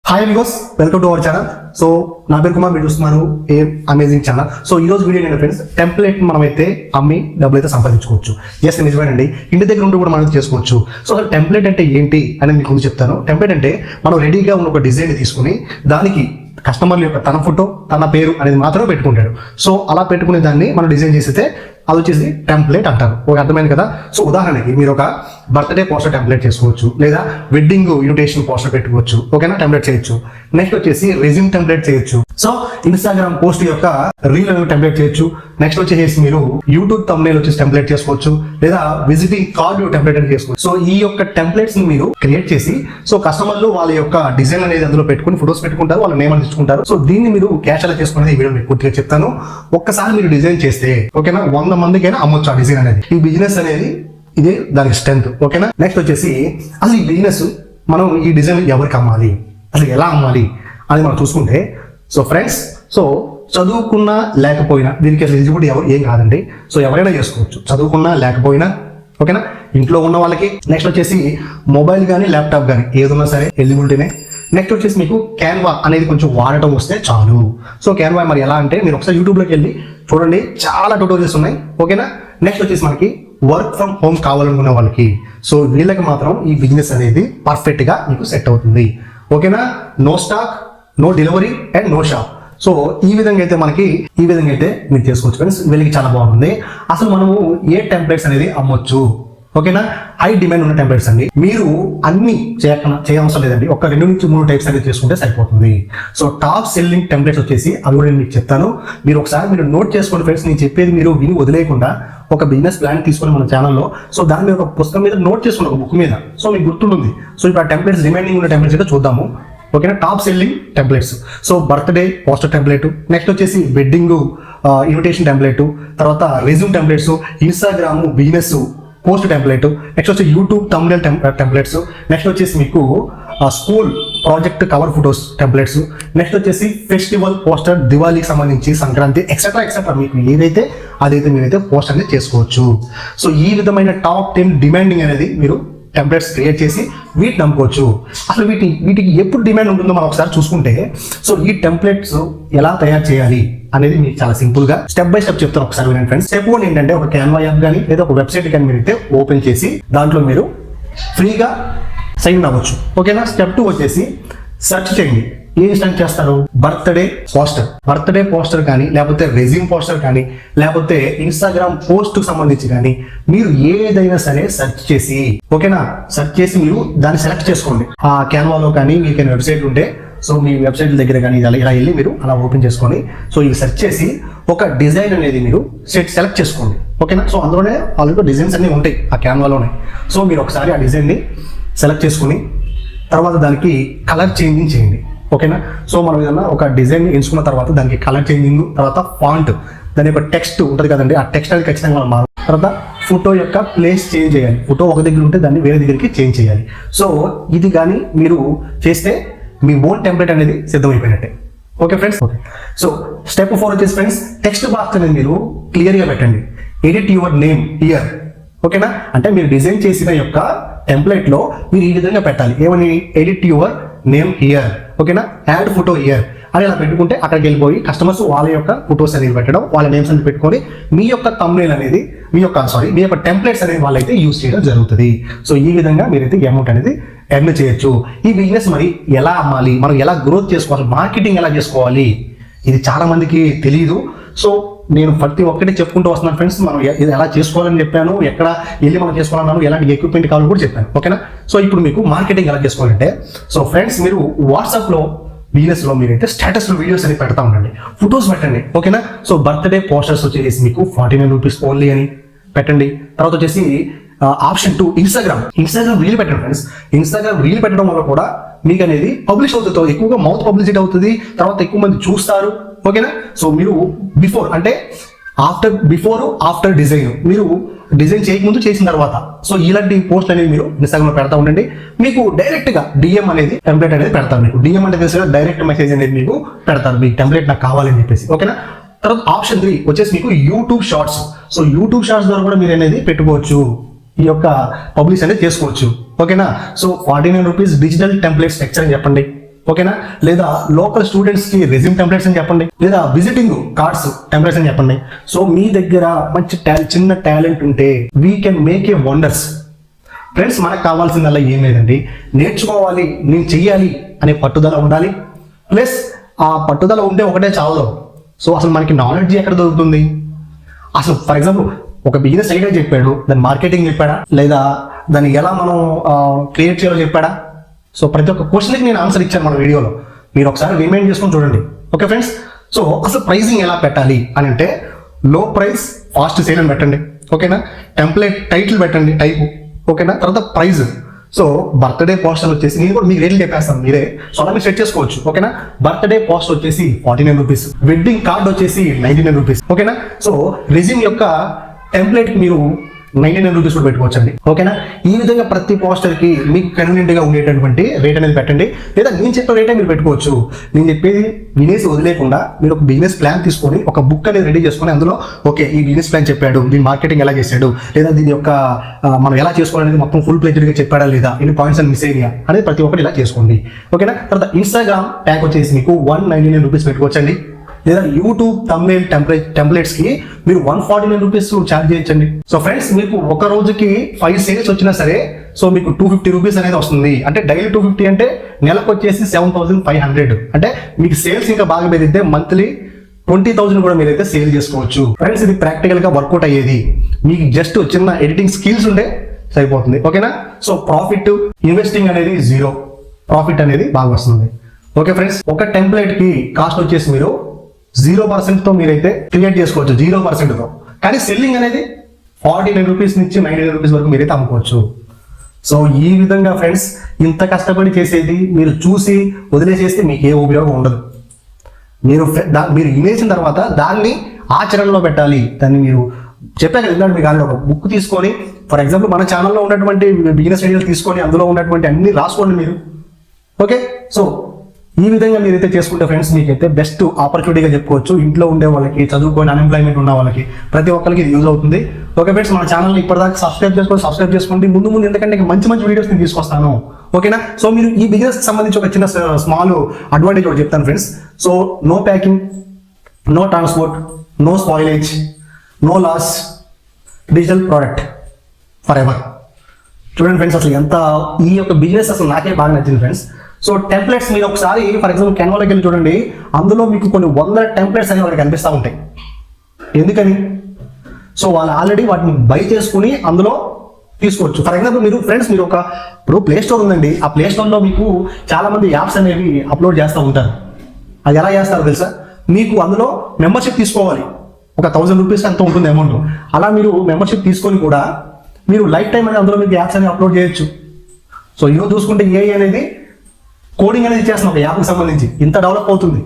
Hi Amigos, welcome to our channel. So నా పేరు కుమార్, మీరు చూస్తున్నారు ఏ అమేజింగ్ ఛానల్. సో ఈ రోజు వీడియో ఏంటంటే ఫ్రెండ్స్, టెంప్లెట్ మనం అయితే అమ్మి డబ్బులు అయితే సంపాదించుకోవచ్చు. ఎస్, నిజమేనండి, ఇంటి దగ్గర ఉండి కూడా మనం చేసుకోవచ్చు. సో అసలు టెంప్లెట్ అంటే ఏంటి అనేది మీకు ముందు చెప్తాను. టెంప్లెట్ అంటే మనం రెడీగా ఉన్న ఒక డిజైన్ తీసుకుని దానికి కస్టమర్ యొక్క తన ఫోటో తన పేరు అనేది మాత్రమే పెట్టుకుంటాడు. సో అలా పెట్టుకునే దాన్ని మనం డిజైన్ చేస్తే అది వచ్చేసి టెంప్లెట్ అంటారు. ఒక అర్థమైంది కదా. సో ఉదాహరణకి మీరు ఒక బర్త్డే పోస్టర్ టెంప్లెట్ చేసుకోవచ్చు, లేదా వెడ్డింగ్ ఇన్విటేషన్ పోస్టర్ పెట్టుకోవచ్చు. ఓకేనా, టెంప్లెట్ చేయొచ్చు. నెక్స్ట్ వచ్చేసి రెజ్యూమ్ టెంప్లెట్ చేయొచ్చు. సో ఇన్స్టాగ్రామ్ పోస్ట్ యొక్క రీల్ టెంప్లెట్ చేయొచ్చు. నెక్స్ట్ వచ్చేసి మీరు యూట్యూబ్ థంబ్నెయిల్ వచ్చేసి టెంప్లెట్ చేసుకోవచ్చు, లేదా విజిటింగ్ కార్డు టెంప్లెట్ అని చేసుకోవచ్చు. సో ఈ యొక్క టెంప్లెట్స్ ని మీరు క్రియేట్ చేసి సో కస్టమర్లు వాళ్ళ యొక్క డిజైన్ అనేది అందులో పెట్టుకుని ఫోటోస్ పెట్టుకుంటారు, వాళ్ళ నేమ్ అందించుకుంటారు. సో దీన్ని మీరు క్యాష్ ఎలా చేసుకునేది ఈ వీడియో మీకు పూర్తిగా చెప్తాను. ఒక్కసారి మీరు డిజైన్ చేస్తే ఓకేనా 100 మందికైనా అమ్మొచ్చు ఆ డిజైన్ అనేది. ఈ బిజినెస్ అనేది ఇదే దాని స్ట్రెంత్. ఓకేనా, నెక్స్ట్ వచ్చేసి అసలు ఈ బిజినెస్ మనం ఈ డిజైన్ ఎవరికి అమ్మాలి, అసలు ఎలా అమ్మాలి అని మనం చూసుకుంటే, సో ఫ్రెండ్స్, సో చదువుకున్నా లేకపోయినా దీనికి ఎలిజిబిలిటీ ఏం కాదండి. సో ఎవరైనా చేసుకోవచ్చు, చదువుకున్నా లేకపోయినా. ఓకేనా, ఇంట్లో ఉన్న వాళ్ళకి. నెక్స్ట్ వచ్చేసి మొబైల్ కానీ ల్యాప్టాప్ కానీ ఏదన్నా సరే ఎలిజిబిలిటీనే. నెక్స్ట్ వచ్చేసి మీకు క్యాన్వా అనేది కొంచెం వాడటం వస్తే చాలు. సో క్యాన్వా మరి ఎలా అంటే మీరు ఒకసారి యూట్యూబ్లోకి వెళ్ళి చూడండి, చాలా ట్యూటోరియల్స్ ఉన్నాయి. ఓకేనా, నెక్స్ట్ వచ్చేసి మనకి వర్క్ ఫ్రమ్ హోమ్ కావాలనుకునే వాళ్ళకి, సో వీళ్ళకి మాత్రం ఈ బిజినెస్ అనేది పర్ఫెక్ట్ గా మీకు సెట్ అవుతుంది. ఓకేనా, no stock, no delivery and no shop. So ఈ విధంగా అయితే మీరు చేసుకోవచ్చు ఫ్రెండ్స్. వీళ్ళకి చాలా బాగుంది. అసలు మనము ఏ టెంప్లెట్స్ అనేది అమ్మొచ్చు. ఓకేనా, హై డిమాండ్ ఉన్న టెంప్లెట్స్ అండి. మీరు అన్ని చేయవసరం లేదండి, ఒక 2 నుంచి 3 టైప్స్ అనేది చేసుకుంటే సరిపోతుంది. సో టాప్ సెల్లింగ్ టెంప్లెట్స్ వచ్చేసి అవి కూడా నేను మీకు చెప్తాను. మీరు ఒకసారి నోట్ చేసుకోండి ఫ్రెండ్స్. నేను చెప్పేది మీరు విని వదిలేయకుండా ఒక బిజినెస్ ప్లాన్ తీసుకొని మన ఛానల్లో, సో దాని మీద ఒక పుస్తకం మీద నోట్ చేసుకోండి, ఒక బుక్ మీద. సో మీకు గుర్తుంటుంది. సో ఇప్పుడు ఆ టెంప్లెట్స్ రిమైనింగ్ ఉన్న టెంప్లెట్స్ అయితే చూద్దాము. ఓకేనా, top selling templates. So birthday poster template, next వచ్చేసి వెడ్డింగ్ ఇన్విటేషన్ టెంప్లెట్, తర్వాత resume templates, Instagram business post template, next వచ్చి యూట్యూబ్ థంబ్నెయిల్ టెంప్లెట్స్, నెక్స్ట్ వచ్చేసి మీకు school project cover photos templates, next వచ్చేసి ఫెస్టివల్ పోస్టర్, దివాళీకి సంబంధించి, సంక్రాంతి ఎక్సెట్రా మీకు ఏదైతే అదైతే మీరైతే పోస్టర్ అనేది చేసుకోవచ్చు. సో ఈ విధమైన టాప్ 10 డిమాండింగ్ అనేది మీరు టెంప్లెట్స్ క్రియేట్ చేసి వీటిని నమ్ముకోవచ్చు. అసలు వీటికి ఎప్పుడు డిమాండ్ ఉంటుందో మనం ఒకసారి చూసుకుంటే, సో ఈ టెంప్లెట్స్ ఎలా తయారు చేయాలి అనేది మీకు చాలా సింపుల్ గా స్టెప్ బై స్టెప్ చెప్తాను. ఒకసారి వినండి ఫ్రెండ్స్. స్టెప్ 1 ఏంటంటే ఒక క్యాన్వా యాప్ కానీ లేదా ఒక వెబ్సైట్ కానీ మీరైతే ఓపెన్ చేసి దాంట్లో మీరు ఫ్రీగా సైన్ అవ్వచ్చు. ఓకేనా, స్టెప్ 2 వచ్చేసి సెర్చ్ చేయండి. ఏం సెర్చ్ చేస్తారు? బర్త్డే పోస్టర్ కానీ, లేకపోతే రెజ్యూమ్ పోస్టర్ కానీ, లేకపోతే ఇన్స్టాగ్రామ్ పోస్ట్ సంబంధించి కానీ మీరు ఏదైనా సరే సెర్చ్ చేసి, ఓకేనా, సెర్చ్ చేసి మీరు దాన్ని సెలెక్ట్ చేసుకోండి. ఆ క్యాన్వాలో కానీ మీకు వెబ్సైట్ ఉంటే, సో మీ వెబ్సైట్ దగ్గర కానీ ఇలా వెళ్ళి మీరు అలా ఓపెన్ చేసుకొని, సో ఇవి సెర్చ్ చేసి ఒక డిజైన్ అనేది మీరు సెలెక్ట్ చేసుకోండి. ఓకేనా, సో అందులోనే ఆల్రెడీ డిజైన్స్ అన్ని ఉంటాయి ఆ క్యాన్వాలోనే. సో మీరు ఒకసారి ఆ డిజైన్ని సెలెక్ట్ చేసుకుని తర్వాత దానికి కలర్ చేంజింగ్ చేయండి. ఓకేనా, సో మనం ఏదన్నా ఒక డిజైన్ ఎంచుకున్న తర్వాత దానికి కలర్ చేంజింగ్, తర్వాత ఫాంట్, దాని యొక్క టెక్స్ట్ ఉంటుంది కదండి, ఆ టెక్స్ట్ అనేది ఖచ్చితంగా మనం మారాలి. తర్వాత ఫోటో యొక్క ప్లేస్ చేంజ్ చేయాలి. ఫోటో ఒక దగ్గర ఉంటే దాన్ని వేరే దగ్గరికి చేంజ్ చేయాలి. సో ఇది కానీ మీరు చేస్తే మీ ఓన్ టెంప్లెట్ అనేది సిద్ధమైపోయినట్టే. Okay friends. Okay, so step 4 వచ్చేసి ఫ్రెండ్స్, టెక్స్ట్ బాక్స్ అనేది మీరు క్లియర్గా పెట్టండి. Edit your name here. ఓకేనా, అంటే మీరు డిజైన్ చేసిన యొక్క టెంప్లెట్ లో మీరు ఈ విధంగా పెట్టాలి. ఏమని? Edit your name here. ఓకేనా, యాడ్ ఫోటో హియర్ అని ఇలా పెట్టుకుంటే అక్కడికి వెళ్ళిపోయి కస్టమర్స్ వాళ్ళ యొక్క ఫొటోస్ అనేది పెట్టడం, వాళ్ళ నేమ్స్ అనేది పెట్టుకొని మీ యొక్క థంబ్నెయిల్ అనేది మీ యొక్క టెంప్లెట్స్ అనేది వాళ్ళైతే యూజ్ చేయడం జరుగుతుంది. సో ఈ విధంగా మీరైతే అమౌంట్ అనేది ఎర్న్ చేయొచ్చు. ఈ బిజినెస్ మరి ఎలా అమ్మాలి, మనం ఎలా గ్రోత్ చేసుకోవాలి, మార్కెటింగ్ ఎలా చేసుకోవాలి, ఇది చాలా మందికి తెలియదు. సో నేను ప్రతి ఒక్కటి చెప్పుకుంటూ వస్తున్నాను ఫ్రెండ్స్. మనం ఇది ఎలా చేసుకోవాలని చెప్పాను, ఎక్కడ వెళ్ళి మనం చేసుకోవాలన్నాను, ఎలాంటి ఎక్విప్మెంట్ కావాలని కూడా చెప్పాను. ఓకేనా, సో ఇప్పుడు మీకు మార్కెటింగ్ ఎలా చేసుకోవాలంటే, సో ఫ్రెండ్స్ మీరు వాట్సాప్లో బిజినెస్ లో మీరైతే స్టేటస్ వీడియోస్ అని పెడతా ఉండండి, ఫొటోస్ పెట్టండి. ఓకేనా, సో బర్త్డే పోస్టర్స్ వచ్చేసి మీకు 49 రూపీస్ ఓన్లీ అని పెట్టండి. తర్వాత వచ్చేసి ఆప్షన్ 2 ఇన్స్టాగ్రామ్ రీల్ పెట్టండి ఫ్రెండ్స్. ఇన్స్టాగ్రామ్ రీల్ పెట్టడం వల్ల కూడా మీకు అనేది పబ్లిష్ అవుతుంది, ఎక్కువగా మౌత్ పబ్లిసిటీ అవుతుంది, తర్వాత ఎక్కువ మంది చూస్తారు. ఓకేనా, సో మీరు బిఫోర్ ఆఫ్టర్ డిజైన్, మీరు డిజైన్ చేయకముందు చేసిన తర్వాత, సో ఇలాంటి పోస్ట్ అనేది మీరు ఇన్స్టాగ్రామ్ లో పెడతా ఉండండి. మీకు డైరెక్ట్ గా డిఎం అనేది టెంప్లెట్ అనేది పెడతారు. మీకు డిఎం అంటే తెలిసి డైరెక్ట్ మెసేజ్ అనేది మీకు పెడతారు, మీకు టెంప్లెట్ నాకు కావాలని చెప్పేసి. ఓకేనా, తర్వాత ఆప్షన్ 3 వచ్చేసి మీకు YouTube shorts. So YouTube shorts ద్వారా కూడా మీరు అనేది పెట్టుకోవచ్చు, ఈ యొక్క పబ్లిష్ అనేది చేసుకోవచ్చు. ఓకేనా, so 49 rupees digital template structure అని చెప్పండి. ఓకేనా, లేదా లోకల్ స్టూడెంట్స్ కి రెజ్యూమ్ టెంప్లెట్స్ అని చెప్పండి, లేదా విజిటింగ్ కార్డ్స్ టెంప్లెట్స్ అని చెప్పండి. సో మీ దగ్గర మంచి చిన్న టాలెంట్ ఉంటే we can make a wonders. Friends, మనకు కావాల్సిందల్లా ఏం లేదండి, నేర్చుకోవాలి, నేను చెయ్యాలి అనే పట్టుదల ఉండాలి. ప్లస్ ఆ పట్టుదల ఉంటే ఒకటే చాలు. సో అసలు మనకి నాలెడ్జ్ ఎక్కడ దొరుకుతుంది? అసలు ఫర్ ఎగ్జాంపుల్ ఒక బిజినెస్ ఐడియా చెప్పాడు, దాని మార్కెటింగ్ చెప్పాడా, లేదా దాన్ని ఎలా మనం క్రియేట్ చేయాలో చెప్పాడా? సో ప్రతి ఒక్క క్వశ్చన్కి నేను ఆన్సర్ ఇచ్చాను మన వీడియోలో, మీరు ఒకసారి రిమైండ్ చేసుకొని చూడండి. ఓకే ఫ్రెండ్స్, సో అసలు ప్రైసింగ్ ఎలా పెట్టాలి అని అంటే లో ప్రైస్ ఫాస్ట్ సేల్ అని పెట్టండి. ఓకేనా, టెంప్లెట్ టైటిల్ పెట్టండి టైపు. ఓకేనా, తర్వాత ప్రైజ్. సో బర్త్డే పోస్టర్ వచ్చేసి నేను కూడా మీకు రేట్లు చెప్పేస్తాను, మీరే సో అలా మీరు సెట్ చేసుకోవచ్చు. ఓకేనా, బర్త్డే పోస్టర్ వచ్చేసి 49 రూపీస్, వెడ్డింగ్ కార్డ్ వచ్చేసి 99 రూపీస్. ఓకేనా, సో రెజ్యూమ్ యొక్క టెంప్లెట్ మీరు 99 రూపీస్ కూడా పెట్టుకోవచ్చండి. ఓకేనా, ఈ విధంగా ప్రతి పోస్టర్ కి మీకు కన్వీనియంట్ గా ఉండేటటువంటి రేట్ అనేది పెట్టండి, లేదా నేను చెప్పే రేటే మీరు పెట్టుకోవచ్చు. నేను చెప్పేది వినేసి వదిలేకుండా మీరు ఒక బిజినెస్ ప్లాన్ తీసుకొని ఒక బుక్ అనేది రెడీ చేసుకొని అందులో ఓకే ఈ బిజినెస్ ప్లాన్ చెప్పాడు, దీని మార్కెటింగ్ ఎలా చేశాడు, లేదా దీని యొక్క మనం ఎలా చేసుకోవాలనేది మొత్తం ఫుల్ ప్లేజ్డ్ గా చెప్పాడా లేదా, ఎన్ని పాయింట్స్ అని మిస్ అయ్యా అనేది ప్రతి ఒక్కటి ఇలా చేసుకోండి. ఓకేనా, తర్వాత ఇన్స్టాగ్రామ్ ట్యాగ్ వచ్చేసి మీకు 199 రూపీస్ పెట్టుకోవచ్చండి, లేదా యూట్యూబ్ థంబ్నెయిల్ టెంప్లెట్స్ కి మీరు 149 రూపీస్ ఛార్జ్ చేయొచ్చండి. సో ఫ్రెండ్స్, మీకు ఒక రోజుకి 5 సేల్స్ వచ్చినా సరే సో మీకు 250 రూపీస్ అనేది వస్తుంది. అంటే డైలీ 250 అంటే నెలకు వచ్చేసి 7500. అంటే మీకు సేల్స్ ఇంకా బాగా పెరిగితే మంత్లీ 20,000 కూడా మీరైతే సేల్ చేసుకోవచ్చు. ఫ్రెండ్స్, ఇది ప్రాక్టికల్ గా వర్కౌట్ అయ్యేది, మీకు జస్ట్ చిన్న ఎడిటింగ్ స్కిల్స్ ఉంటే సరిపోతుంది. ఓకేనా, సో ప్రాఫిట్ ఇన్వెస్టింగ్ అనేది 0, ప్రాఫిట్ అనేది బాగా వస్తుంది. ఓకే ఫ్రెండ్స్, ఒక టెంప్లెట్ కి కాస్ట్ వచ్చేసి మీరు 0% తో మీరైతే క్రియేట్ చేసుకోవచ్చు, 0% తో. కానీ సెల్లింగ్ అనేది 49 రూపీస్ నుంచి 99 రూపీస్ వరకు మీరైతే అమ్ముకోవచ్చు. సో ఈ విధంగా ఫ్రెండ్స్, ఇంత కష్టపడి చేసేది మీరు చూసి వదిలేసేస్తే మీకు ఏ ఉపయోగం ఉండదు. మీరు వినేసిన తర్వాత దాన్ని ఆచరణలో పెట్టాలి. దాన్ని మీరు చెప్పాక మీకు ఒక బుక్ తీసుకొని ఫర్ ఎగ్జాంపుల్ మన ఛానల్లో ఉన్నటువంటి బిజినెస్ ఐడియాలు తీసుకొని అందులో ఉన్నటువంటి అన్ని రాసుకోండి మీరు. ఓకే, సో ఈ విధంగా మీరైతే చేసుకుంటే ఫ్రెండ్స్ మీకైతే బెస్ట్ ఆపర్చునిటీగా చెప్పుకోవచ్చు. ఇంట్లో ఉండే వాళ్ళకి, చదువుకొని అన్ఎంప్లాయ్మెంట్ ఉన్న వాళ్ళకి ప్రతి ఒక్కరికి ఇది యూజ్ అవుతుంది. ఓకే ఫ్రెండ్స్, మన ఛానల్ని ఇప్పటిదాకా సబ్స్క్రైబ్ చేసుకోండి. ముందు ఎందుకంటే మంచి వీడియోస్ నేను తీసుకొస్తాను. ఓకేనా, సో మీరు ఈ బిజినెస్ సంబంధించి ఒక చిన్న స్మాల్ అడ్వాంటేజ్ ఒకటి చెప్తాను friends. So no packing, no transport, no spoilage, no loss, digital product forever. చూడండి ఫ్రెండ్స్, అసలు ఎంత ఈ యొక్క బిజినెస్ అసలు నాకే బాగా నచ్చింది ఫ్రెండ్స్. సో టెంప్లెట్స్ మీరు ఒకసారి ఫర్ ఎగ్జాంపుల్ కెన్వాలోకి వెళ్ళి చూడండి, అందులో మీకు కొన్ని 100 టెంప్లెట్స్ అనేవి వాళ్ళకి కనిపిస్తూ ఉంటాయి. ఎందుకని? సో వాళ్ళు ఆల్రెడీ వాటిని బై చేసుకుని అందులో తీసుకోవచ్చు. ఫర్ ఎగ్జాంపుల్ మీరు ఫ్రెండ్స్ మీరు ఇప్పుడు ప్లే స్టోర్ ఉందండి, ఆ ప్లే స్టోర్లో మీకు చాలా మంది యాప్స్ అనేవి అప్లోడ్ చేస్తూ ఉంటారు. అది ఎలా చేస్తారో తెలుసా? మీకు అందులో మెంబర్షిప్ తీసుకోవాలి, ఒక 1000 రూపీస్ ఎంత ఉంటుంది అమౌంట్. అలా మీరు మెంబర్షిప్ తీసుకొని కూడా మీరు లైఫ్ టైం అనేది అందులో మీకు యాప్స్ అనేవి అప్లోడ్ చేయొచ్చు. సో ఈరోజు చూసుకుంటే ఏఐ అనేది కోడింగ్ అనేది చేస్తున్నాం ఒక యాప్కి సంబంధించి, ఇంత డెవలప్ అవుతుంది.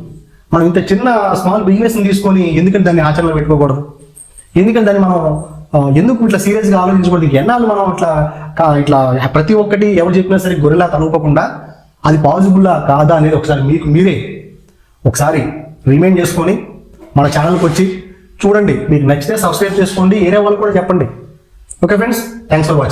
మనం ఇంత చిన్న స్మాల్ బిజినెస్ని తీసుకొని ఎందుకంటే దాన్ని ఆచరణలో పెట్టుకోకూడదు? ఎందుకంటే దాన్ని మనం ఎందుకు ఇట్లా సీరియస్గా ఆలోచించకూడదు? ఎన్నాళ్ళు మనం ఇట్లా ప్రతి ఒక్కటి ఎవరు చెప్పినా సరే గొర్రెలా తనుకోకుండా అది పాసిబుల్లా కాదా అనేది ఒకసారి మీరే ఒకసారి రిమైండ్ చేసుకొని మన ఛానల్కి వచ్చి చూడండి. మీకు నచ్చితే సబ్స్క్రైబ్ చేసుకోండి, ఏరే వాళ్ళు కూడా చెప్పండి. Okay friends, thanks for watching.